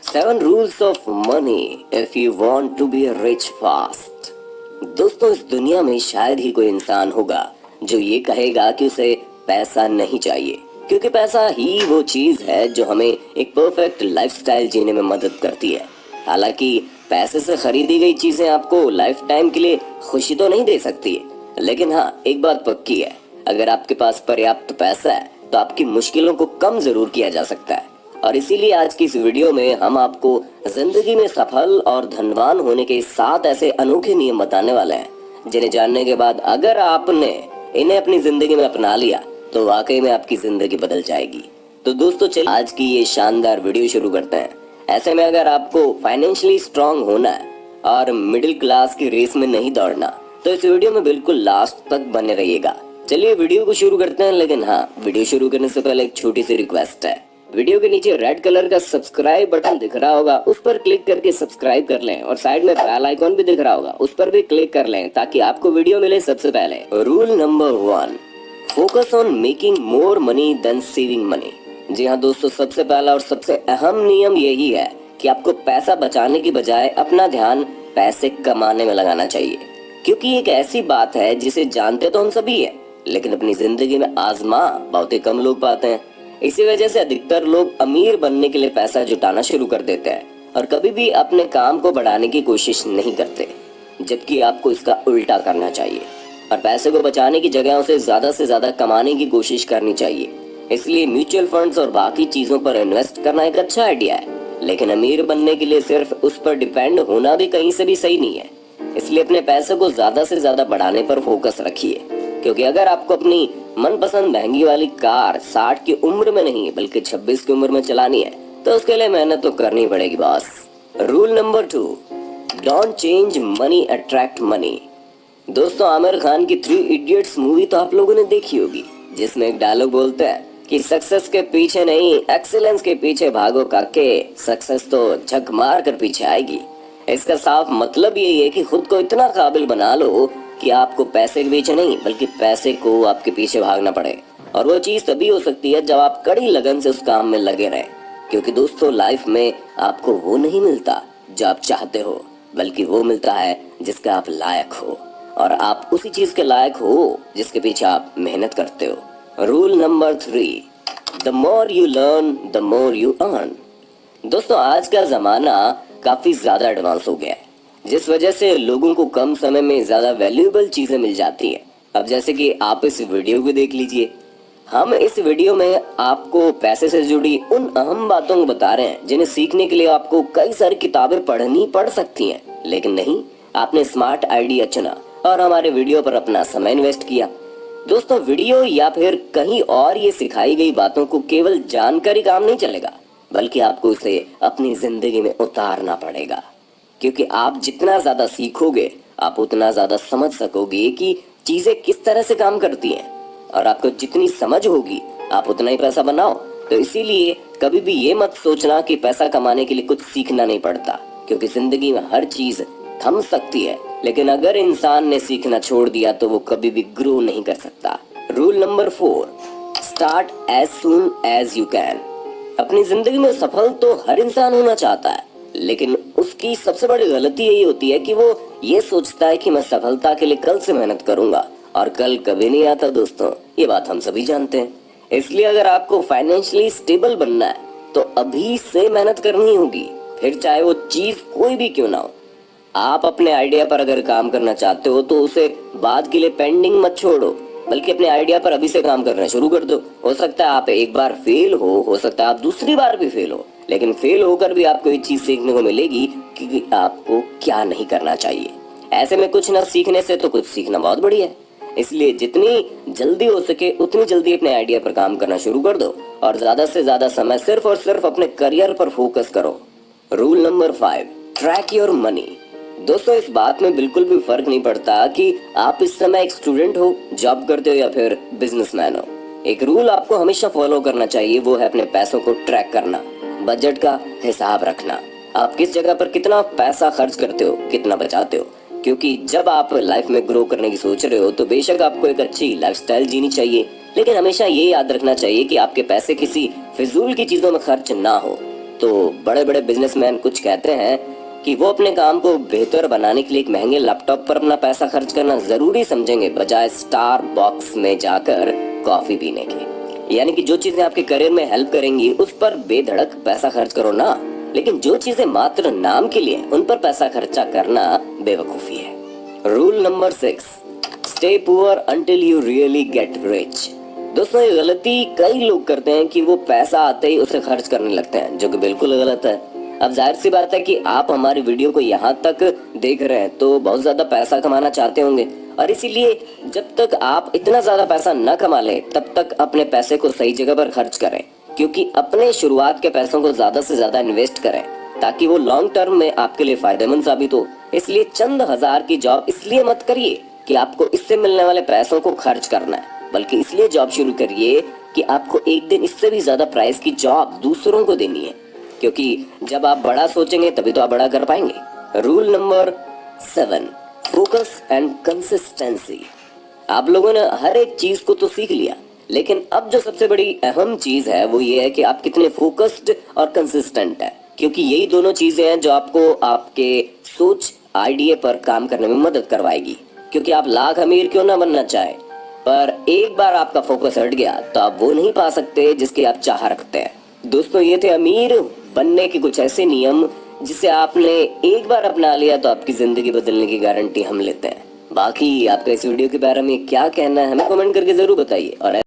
7 rules of money if you want to be rich fast. दोस्तों, इस दुनिया में शायद ही कोई इंसान होगा जो ये कहेगा कि उसे पैसा नहीं चाहिए, क्योंकि पैसा ही वो चीज है जो हमें एक परफेक्ट लाइफस्टाइल जीने में मदद करती है। हालांकि पैसे से खरीदी गई चीजें आपको लाइफ टाइम के लिए खुशी तो नहीं दे सकती, लेकिन हाँ, एक बात पक्की है, अगर आपके पास पर्याप्त पैसा है तो आपकी मुश्किलों को कम जरूर किया जा सकता है। और इसीलिए आज की इस वीडियो में हम आपको जिंदगी में सफल और धनवान होने के 7 ऐसे अनोखे नियम बताने वाले हैं, जिन्हें जानने के बाद अगर आपने इन्हें अपनी जिंदगी में अपना लिया तो वाकई में आपकी जिंदगी बदल जाएगी। तो दोस्तों, चलिए आज की ये शानदार वीडियो शुरू करते हैं। ऐसे में अगर आपको फाइनेंशियली स्ट्रांग होना है और मिडिल क्लास की रेस में नहीं दौड़ना, तो इस वीडियो में बिल्कुल लास्ट तक बने रहिएगा। चलिए वीडियो को शुरू करते हैं, लेकिन हाँ, वीडियो शुरू करने से पहले एक छोटी सी रिक्वेस्ट है। वीडियो के नीचे रेड कलर का सब्सक्राइब बटन दिख रहा होगा, उस पर क्लिक करके सब्सक्राइब कर लें, और साइड में बेल आइकॉन भी दिख रहा होगा, उस पर भी क्लिक कर लें ताकि आपको वीडियो मिले सबसे पहले। Rule number 1, focus on making more money than saving money. जी हाँ दोस्तों, सबसे पहला और सबसे अहम नियम यही है कि आपको पैसा बचाने की बजाय अपना ध्यान पैसे कमाने में लगाना चाहिए, क्योंकि एक ऐसी बात है जिसे जानते तो हम सभी है, लेकिन अपनी जिंदगी में आजमा बहुत ही कम लोग पाते हैं। इसी वजह से अधिकतर लोग अमीर बनने के लिए पैसा जुटाना शुरू कर देते हैं और कभी भी अपने काम को बढ़ाने की कोशिश नहीं करते, जबकि आपको इसका उल्टा करना चाहिए और पैसे को बचाने की जगह उसे ज्यादा से ज्यादा कमाने की कोशिश करनी चाहिए। इसलिए म्यूचुअल फंड्स और बाकी चीजों पर इन्वेस्ट करना एक अच्छा आइडिया है, लेकिन अमीर बनने के लिए सिर्फ उस पर डिपेंड होना भी कहीं से भी सही नहीं है। इसलिए अपने पैसे को ज्यादा से ज्यादा बढ़ाने पर फोकस रखिए, क्योंकि अगर आपको अपनी मनपसंद महंगी वाली कार 60 की उम्र में नहीं बल्कि 26 की उम्र में चलानी है, तो उसके लिए मेहनत तो करनी पड़ेगी boss. Rule number 2, don't change money attract money. दोस्तों, आमिर खान की 3 इडियट्स मूवी तो आप लोगों ने देखी होगी, जिसमें एक डायलॉग बोलते हैं कि सक्सेस के पीछे नहीं, एक्सीलेंस के पीछे भागो काके, सक्सेस तो झक मार कर पीछे आएगी। इसका साफ मतलब यही है कि खुद को इतना काबिल बना लो कि आपको पैसे के पीछे नहीं बल्कि पैसे को आपके पीछे भागना पड़े, और वो चीज तभी हो सकती है जब आप कड़ी लगन से उस काम में लगे रहें। क्योंकि दोस्तों, लाइफ में आपको वो नहीं मिलता जो आप चाहते हो, बल्कि वो मिलता है जिसका आप लायक हो, और आप उसी चीज के लायक हो जिसके पीछे आप मेहनत करते हो। Rule number 3, the more you learn the more you earn. दोस्तों, आज का जमाना काफी ज्यादा एडवांस हो गया है, जिस वजह से लोगों को कम समय में ज्यादा वैल्यूएबल चीजें मिल जाती हैं। अब जैसे कि आप इस वीडियो को देख लीजिए, हम इस वीडियो में आपको पैसे से जुड़ी उन अहम बातों को बता रहे हैं जिन्हें सीखने के लिए आपको कई सारी किताबें पढ़नी पड़ सकती हैं, लेकिन नहीं, आपने स्मार्ट आइडिया चुना और हमारे वीडियो पर अपना समय इन्वेस्ट किया। दोस्तों, वीडियो या फिर कहीं और ये सिखाई गई बातों को केवल जानकर ही काम नहीं चलेगा, बल्कि आपको उसे अपनी जिंदगी में उतारना पड़ेगा, क्योंकि आप जितना ज्यादा सीखोगे आप उतना ज्यादा समझ सकोगे कि चीजें किस तरह से काम करती हैं, और आपको जितनी समझ होगी आप उतना ही पैसा बनाओ। तो इसीलिए कभी भी ये मत सोचना कि पैसा कमाने के लिए कुछ सीखना नहीं पड़ता, क्योंकि जिंदगी में हर चीज थम सकती है, लेकिन अगर इंसान ने सीखना छोड़ दिया तो वो कभी भी ग्रो नहीं कर सकता। Rule number 4, start as soon as you can. अपनी जिंदगी में सफल तो हर इंसान होना चाहता है, लेकिन उसकी सबसे बड़ी गलती यही होती है कि वो ये सोचता है कि मैं सफलता के लिए कल से मेहनत करूंगा, और कल कभी नहीं आता। दोस्तों, ये बात हम सभी जानते हैं। इसलिए अगर आपको फाइनेंशियली स्टेबल बनना है तो अभी से मेहनत करनी होगी, फिर चाहे वो चीज कोई भी क्यों ना हो। आप अपने आइडिया पर अगर काम करना चाहते हो तो उसे बाद के लिए पेंडिंग मत छोड़ो, बल्कि अपने आइडिया पर अभी से काम करना शुरू कर दो। हो सकता है आप एक बार फेल हो सकता है आप दूसरी बार भी फेल हो, लेकिन फेल होकर भी आपको एक चीज सीखने को मिलेगी कि आपको क्या नहीं करना चाहिए। ऐसे में कुछ ना सीखने से तो कुछ सीखना बहुत बढ़िया है। इसलिए जितनी जल्दी हो सके उतनी जल्दी अपने आइडिया पर काम करना शुरू कर दो, और ज्यादा से ज्यादा समय सिर्फ और सिर्फ अपने करियर पर फोकस करो। Rule number 5, track your money. दोस्तों, इस बात में बिल्कुल भी फर्क नहीं पड़ता कि आप इस समय एक स्टूडेंट हो, जॉब करते हो या फिर बिजनेसमैन हो। एक रूल आपको हमेशा फॉलो करना चाहिए, वो है अपने पैसों को ट्रैक करना, बजट का हिसाब रखना। आप किस जगह पर कितना पैसा खर्च करते हो, कितना बचाते हो, क्योंकि जब आप लाइफ में ग्रो करने की सोच रहे हो तो बेशक आपको एक अच्छी लाइफस्टाइल जीनी चाहिए, लेकिन हमेशा ये याद रखना चाहिए कि आपके पैसे किसी फिजूल की चीजों में खर्च ना हो। तो बड़े बड़े बिजनेसमैन कुछ कहते हैं कि वो अपने काम को बेहतर बनाने के लिए एक महंगे लैपटॉप पर अपना पैसा खर्च करना जरूरी समझेंगे बजाय स्टार बॉक्स में जाकर कॉफी पीने के। यानी कि जो चीजें आपके करियर में हेल्प करेंगी उस पर बेधड़क पैसा खर्च करो ना, लेकिन जो चीजें मात्र नाम के लिए उन पर पैसा खर्चा करना बेवकूफी है। Rule number 6, stay poor until you really get rich. दोस्तों ये गलती कई लोग करते हैं कि वो पैसा आते ही उसे खर्च करने लगते हैं, जो कि बिल्कुल गलत है। अब जाहिर सी बात है कि आप हमारी वीडियो को यहाँ तक देख रहे हैं तो बहुत ज्यादा पैसा कमाना चाहते होंगे, और इसीलिए जब तक आप इतना ज्यादा पैसा न कमा ले तब तक अपने पैसे को सही जगह पर खर्च करें, क्योंकि अपने शुरुआत के पैसों को ज्यादा से ज्यादा इन्वेस्ट करें ताकि वो लॉन्ग टर्म में आपके लिए फायदेमंद साबित हो। इसलिए चंद हजार की जॉब इसलिए मत करिए कि आपको इससे मिलने वाले पैसों को खर्च करना है, बल्कि इसलिए जॉब शुरू करिए कि आपको एक दिन इससे भी ज्यादा प्राइस की जॉब दूसरों को देनी है, क्योंकि जब आप बड़ा सोचेंगे तभी तो आप बड़ा कर पाएंगे। Rule number 7, focus and consistency. आप लोगों ने हर एक चीज को तो सीख लिया, लेकिन अब जो सबसे बड़ी अहम चीज है वो ये है कि आप कितने फोकस्ड और कंसिस्टेंट है, क्योंकि यही दोनों चीजें हैं जो आपको आपके सोच आइडिया पर काम करने में मदद करवाएगी। क्योंकि आप लाख अमीर क्यों ना बनना चाहे, पर एक बार आपका फोकस हट गया तो आप वो नहीं पा सकते जिसकी आप चाह रखते हैं। दोस्तों ये थे अमीर बनने के कुछ ऐसे नियम जिसे आपने एक बार अपना लिया तो आपकी जिंदगी बदलने की गारंटी हम लेते हैं। बाकी आपका इस वीडियो के बारे में क्या कहना है हमें कमेंट करके जरूर बताइए। और